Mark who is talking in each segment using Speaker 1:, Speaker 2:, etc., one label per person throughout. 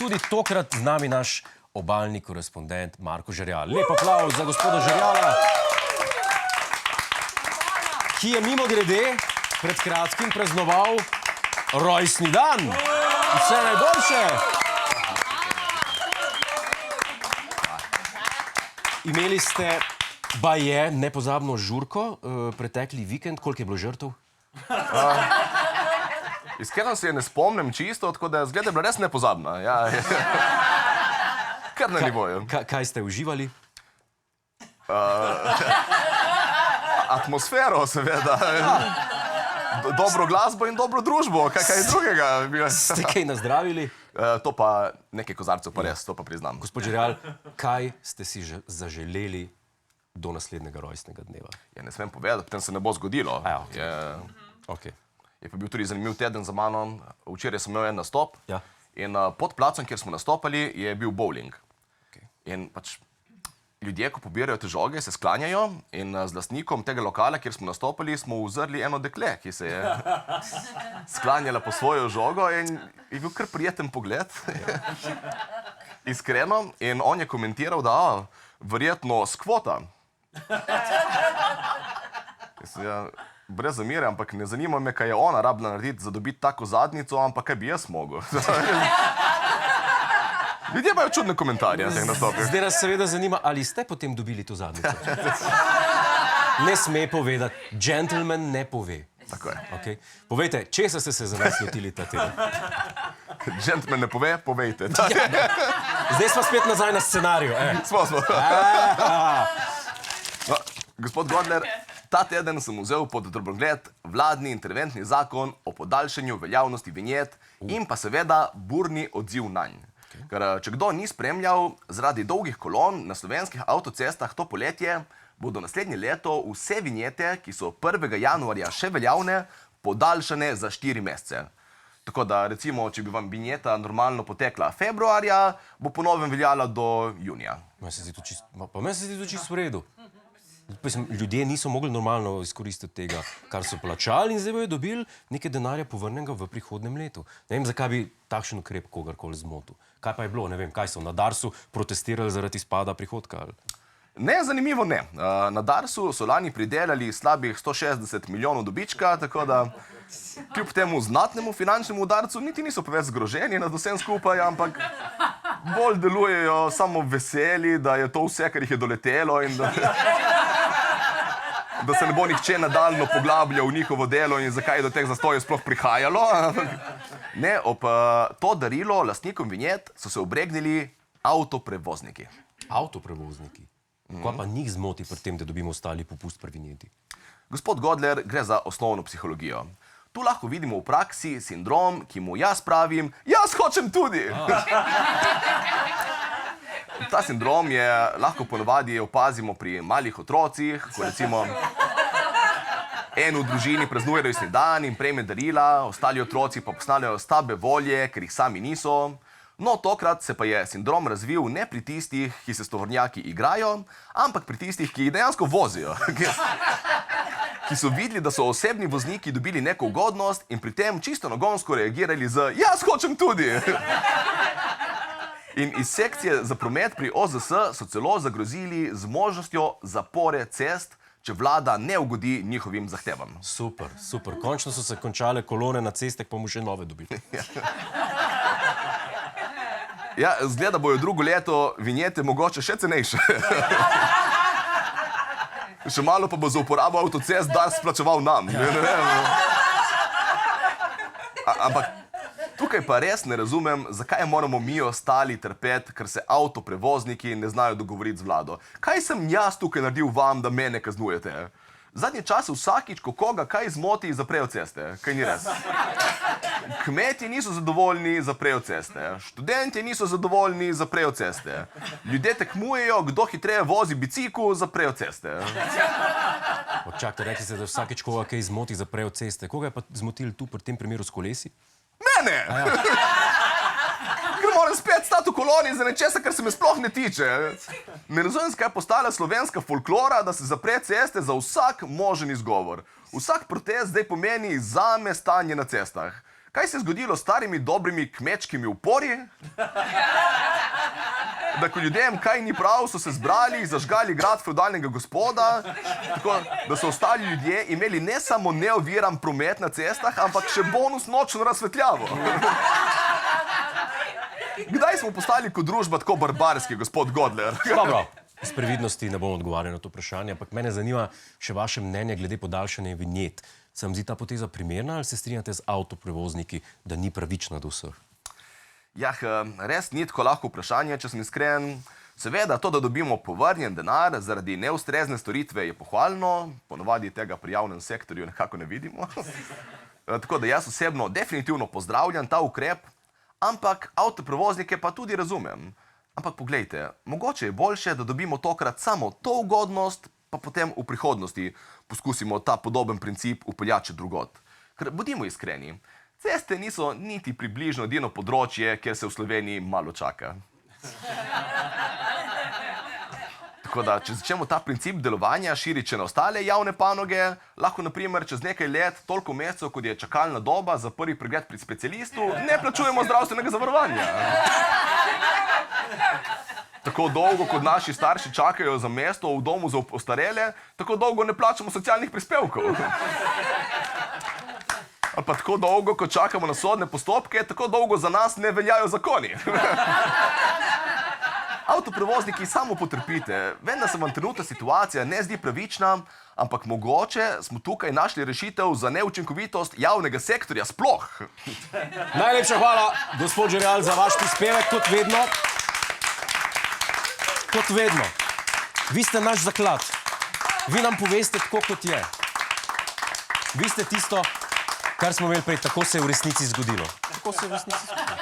Speaker 1: tudi tokrat z nami naš obalni korespondent Marko Žerjal. Lep aplavz za gospoda Žerjala, ki je mimogrede pred kratkim praznoval rojstni dan. Vse najboljše! Imeli ste baje nepozabno žurko pretekli vikend. Koliko je bilo žrtev?
Speaker 2: Iskreno se je ne spomnim čisto, tako da zgleda je bila res nepozabna. Ja, kar na nivoju.
Speaker 1: Kaj ste uživali?
Speaker 2: Atmosfero, seveda. Dobro glasbo in dobro družbo. Kaj drugega?
Speaker 1: Ste kaj nazdravili?
Speaker 2: To pa nekaj kozarcev pa res, to pa priznam.
Speaker 1: Gospod Žerjal, kaj ste si zaželeli do naslednjega rojstnega dneva?
Speaker 2: Ja, ne smem povedati, potem se ne bo zgodilo. Je pa bil tudi zanimiv teden za mano. Včeraj sem imel en nastop in pod placem, kjer smo nastopali, je bil bowling. In pač ljudje, ko pobirajo te žoge, se sklanjajo in z lastnikom tega lokala, kjer smo nastopali, smo uzrli eno dekle, ki se je sklanjala po svojo žogo in je bil kar prijeten pogled. Iskreno. In on je komentiral, da verjetno skvota. Brez zamere, ampak ne zanima me, kaj je ona rabila narediti za dobiti tako zadnico, ampak kaj bi jaz mogel. Ljudje imajo čudne komentarje na teh nastopih.
Speaker 1: Zdaj nas seveda zanima, ali ste potem dobili to zadnico. Ne sme povedati. Gentleman ne pove.
Speaker 2: Tako je.
Speaker 1: Povejte, česa ste se za nas lotili ta teden?
Speaker 2: Gentleman ne pove, povejte.
Speaker 1: Zdaj smo spet nazaj na scenariju.
Speaker 2: Smo. Gospod Godler, ta teden sem vzel pod drobnogled vladni interventni zakon o podaljšanju veljavnosti vinjet in pa seveda burni odziv nanj. Ker če kdo ni spremljal, zaradi dolgih kolon na slovenskih avtocestah to poletje bodo naslednje leto vse vinjete, ki so 1. januarja še veljavne, podaljšane za 4 mesece. Tako da, recimo, če bi vam vinjeta normalno potekla februarja, bo po novem veljala do junija.
Speaker 1: Meni se zdi to čisto v redu. Ljudje niso mogli normalno izkoristiti tega, kar so plačali in zdaj bojo dobili nekaj denarja povrnenega v prihodnem letu. Ne vem, zakaj bi takšen ukrep kogarkoli zmotil. Kaj pa je bilo? Ne vem, kaj so na Darsu protestirali zaradi izpada prihodka?
Speaker 2: Ne, zanimivo ne. Na Darsu so lani pridelali slabih 160 milijonov dobička, tako da kljub temu znatnemu finančnemu udarcu niti niso preveč zgroženi nad vsem skupaj, ampak bolj delujejo samo veseli, da je to vse, kar jih je doletelo in da se ne bo nihče nadaljno poglabljal v njihovo delo in zakaj je do teh zastojev sploh prihajalo. Ne, ob to darilo lastnikom vinjet so se obregnili avtoprevozniki.
Speaker 1: Avtoprevozniki? Kaj pa njih zmoti pri tem, da dobimo ostali popust pri vinjeti?
Speaker 2: Gospod Godler, gre za osnovno psihologijo. Tu lahko vidimo v praksi sindrom, ki mu jaz pravim, jaz hočem tudi! Ta sindrom je lahko ponavadi opazimo pri malih otrocih, ko recimo en v družini praznuje rojstni dan in prejme darila, ostali otroci pa postanejo slabe volje, ker jih sami niso. No, tokrat se pa je sindrom razvil ne pri tistih, ki se s tovornjaki igrajo, ampak pri tistih, ki jih dejansko vozijo. Ki so videli, da so osebni vozniki dobili neko ugodnost in pri tem čisto nagonsko reagirali z jaz hočem tudi! In iz sekcije za promet pri OZS so celo zagrozili z možnostjo zapore cest, če vlada ne ugodi njihovim zahtevam.
Speaker 1: Super. Končno so se končale kolone na cestah, pa bomo še nove dobili.
Speaker 2: Ja, zgleda bojo drugo leto vinjete mogoče še cenejše. Še malo pa bo za uporabo avtocest Dars plačeval nam. Ampak tukaj pa res ne razumem, zakaj moramo mi ostali trpeti, ker se avtoprevozniki ne znajo dogovoriti z vlado. Kaj sem jaz tukaj naredil vam, da mene kaznujete? Zadnje čase vsakič, ko koga kaj zmoti, zaprejo ceste. Kaj ni res? Kmetje niso zadovoljni, zaprejo ceste. Študentje niso zadovoljni, zaprejo ceste. Ljudje tekmujejo, kdo hitreje vozi bicikl, zaprejo ceste.
Speaker 1: Čakajte, rekli ste, da vsakič koga kaj zmoti, zaprejo ceste. Koga je pa zmotili tu pri tem primeru s kolesi?
Speaker 2: Mene! Ker moram spet stati v koloni za nečesa, kar se me sploh ne tiče. Ne razumem, zakaj je postala slovenska folklora, da se zapre ceste za vsak možen izgovor. Vsak protest zdaj pomeni zame stanje na cestah. kaj se je zgodilo s starimi dobrimi kmečkimi upori? Da ko ljudem kaj ni prav, so se zbrali, zažgali grad feudalnega gospoda, tako da so ostali ljudje imeli ne samo neoviran promet na cestah, ampak še bonus nočno razsvetljavo. Kdaj smo postali kot družba tako barbarski, gospod Godler?
Speaker 1: Dobro, iz previdnosti ne bom odgovarjal na to vprašanje, ampak mene zanima še vaše mnenje glede podaljšanja vinjet. Se vam zdi ta poteza primerna ali se strinjate z avtoprevozniki, da ni pravična do vseh?
Speaker 2: Jah, res ni tako lahko vprašanje, če sem iskren. Seveda, to, da dobimo povrnjen denar zaradi neustrezne storitve, je pohvalno. Ponovadi tega pri javnem sektorju nekako ne vidimo. Tako da jaz osebno definitivno pozdravljam ta ukrep, ampak avtoprevoznike pa tudi razumem. Ampak poglejte, mogoče je boljše, da dobimo tokrat samo to ugodnost, pa potem v prihodnosti poskusimo ta podoben princip vpeljati drugod. Ker bodimo iskreni, ceste niso niti približno edino področje, kjer se v Sloveniji malo čaka. Tako da, če začnemo ta princip delovanja širiti na ostale javne panoge, lahko naprimer čez nekaj let, toliko mesecev, kot je čakalna doba za prvi pregled pri specialistu, ne plačujemo zdravstvenega zavarovanja. Tako dolgo, kot naši starši čakajo za mesto v domu za ostarele, tako dolgo ne plačamo socialnih prispevkov. Ali pa tako dolgo, ko čakamo na sodne postopke, tako dolgo za nas ne veljajo zakoni. Avtoprevozniki samo potrpite. Vem, da se vam trenutna situacija ne zdi pravična, ampak mogoče smo tukaj našli rešitev za neučinkovitost javnega sektorja sploh.
Speaker 1: Najlepša hvala, gospod Žerjal, za vaš prispevek, kot vedno. Kot vedno. Vi ste naš zaklad. Vi nam poveste tako, kot je. Vi ste tisto, kar smo imeli prej, tako se je v resnici zgodilo. Tako se je v resnici zgodilo.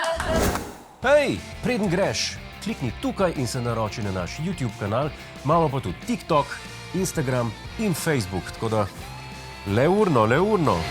Speaker 1: Hej, preden greš, klikni tukaj in se naroči na naš YouTube kanal. Imamo pa tudi TikTok, Instagram in Facebook, tako da le urno.